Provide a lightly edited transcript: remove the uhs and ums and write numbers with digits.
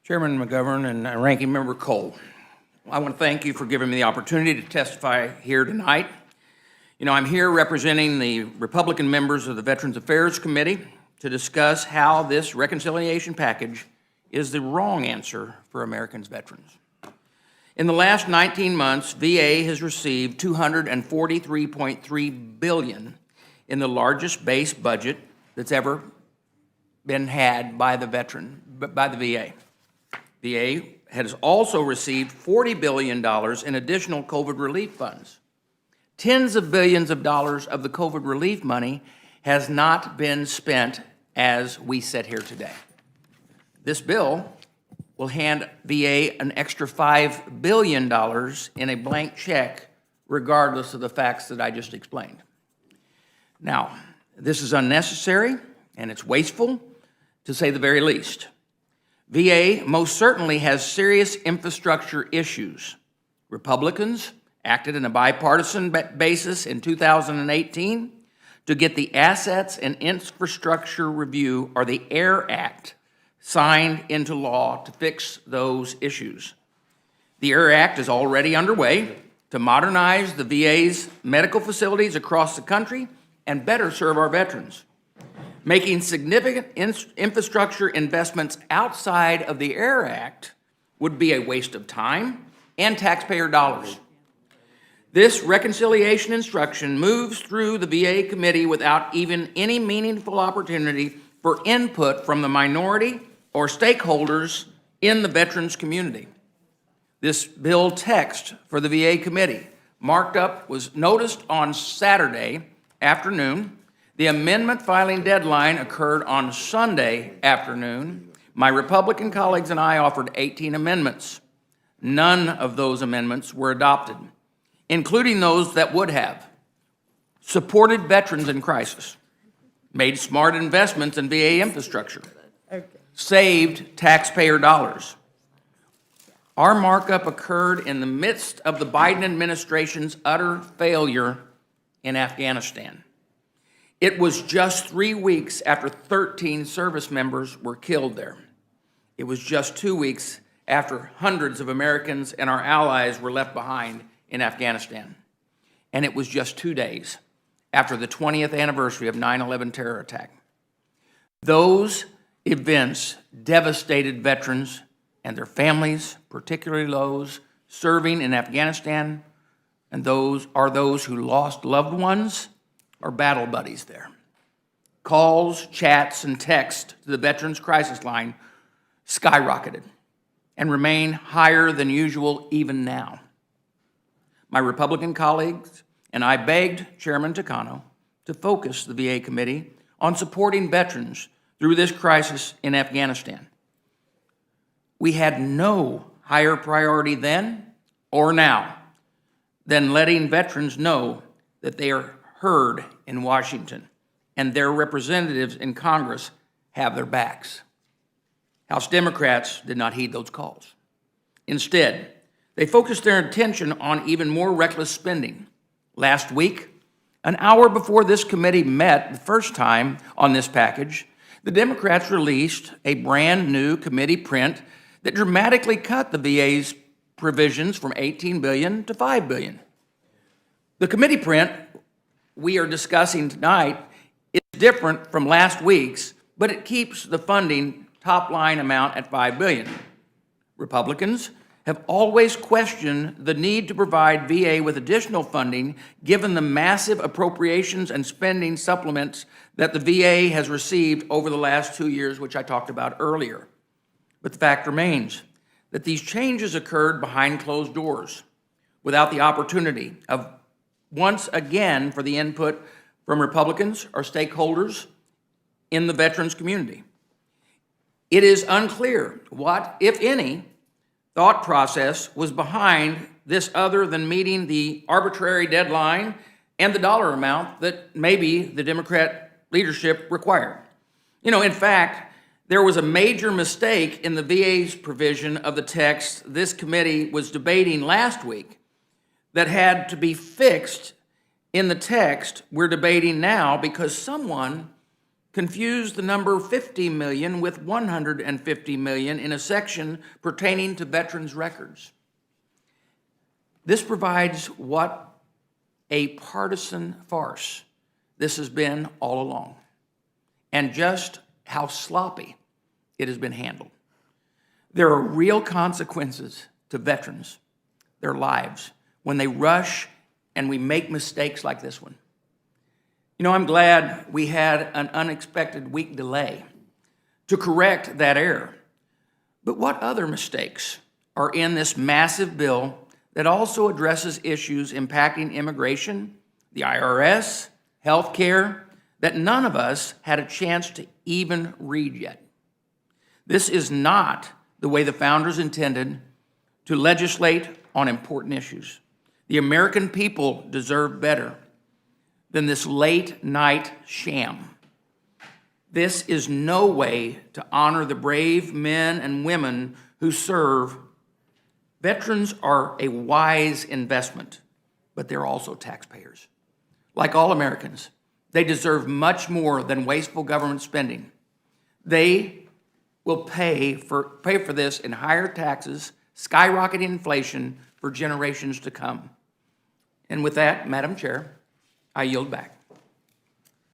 Chairman McGovern and Ranking Member Cole, I want to thank you for giving me the opportunity to testify here tonight. I'm here representing the Republican members of the Veterans Affairs Committee to discuss how this reconciliation package is the wrong answer for Americans' veterans. In the last 19 months, VA has received $243.3 billion in the largest base budget that's ever been had by the VA. VA has also received $40 billion in additional COVID relief funds. Tens of billions of dollars of the COVID relief money has not been spent as we sit here today. This bill will hand VA an extra $5 billion in a blank check, regardless of the facts that I just explained. Now, this is unnecessary and it's wasteful, to say the very least. VA most certainly has serious infrastructure issues. Republicans acted in a bipartisan basis in 2018 to get the Assets and Infrastructure Review, or the AIR Act, signed into law to fix those issues. The AIR Act is already underway to modernize the VA's medical facilities across the country and better serve our veterans. Making significant infrastructure investments outside of the AIR Act would be a waste of time and taxpayer dollars. This reconciliation instruction moves through the VA committee without even any meaningful opportunity for input from the minority or stakeholders in the veterans community. This bill text for the VA committee marked up was noticed on Saturday afternoon. The amendment filing deadline occurred on Sunday afternoon. My Republican colleagues and I offered 18 amendments. None of those amendments were adopted, including those that would have supported veterans in crisis, made smart investments in VA infrastructure, saved taxpayer dollars. Our markup occurred in the midst of the Biden administration's utter failure in Afghanistan. It was just 3 weeks after 13 service members were killed there. It was just 2 weeks after hundreds of Americans and our allies were left behind in Afghanistan. And it was just 2 days after the 20th anniversary of 9/11 terror attack. Those events devastated veterans and their families, particularly those serving in Afghanistan, and those who lost loved ones or battle buddies there. Calls, chats, and texts to the Veterans Crisis Line skyrocketed and remain higher than usual even now. My Republican colleagues and I begged Chairman Takano to focus the VA committee on supporting veterans through this crisis in Afghanistan. We had no higher priority then or now than letting veterans know that they are heard in Washington and their representatives in Congress have their backs. House Democrats did not heed those calls. Instead, they focused their attention on even more reckless spending. Last week, an hour before this committee met the first time on this package, the Democrats released a brand new committee print that dramatically cut the VA's provisions from $18 billion to $5 billion. The committee print we are discussing tonight is different from last week's, but it keeps the funding top line amount at $5 billion. Republicans have always questioned the need to provide VA with additional funding given the massive appropriations and spending supplements that the VA has received over the last 2 years, which I talked about earlier. But the fact remains that these changes occurred behind closed doors without the opportunity of once again for the input from Republicans or stakeholders in the veterans community. It is unclear what, if any, thought process was behind this other than meeting the arbitrary deadline and the dollar amount that maybe the Democrat leadership required. In fact, there was a major mistake in the VA's provision of the text this committee was debating last week that had to be fixed in the text we're debating now because someone confused the number 50 million with 150 million in a section pertaining to veterans' records. This provides what a partisan farce this has been all along, and just how sloppy it has been handled. There are real consequences to veterans, their lives, when they rush and we make mistakes like this one. You know, I'm glad we had an unexpected week delay to correct that error. But what other mistakes are in this massive bill that also addresses issues impacting immigration, the IRS, health care, that none of us had a chance to even read yet? This is not the way the founders intended to legislate on important issues. The American people deserve better than this late-night sham. This is no way to honor the brave men and women who serve. Veterans are a wise investment, but they're also taxpayers. Like all Americans, they deserve much more than wasteful government spending. They will pay for this in higher taxes, skyrocketing inflation for generations to come. And with that, Madam Chair, I yield back.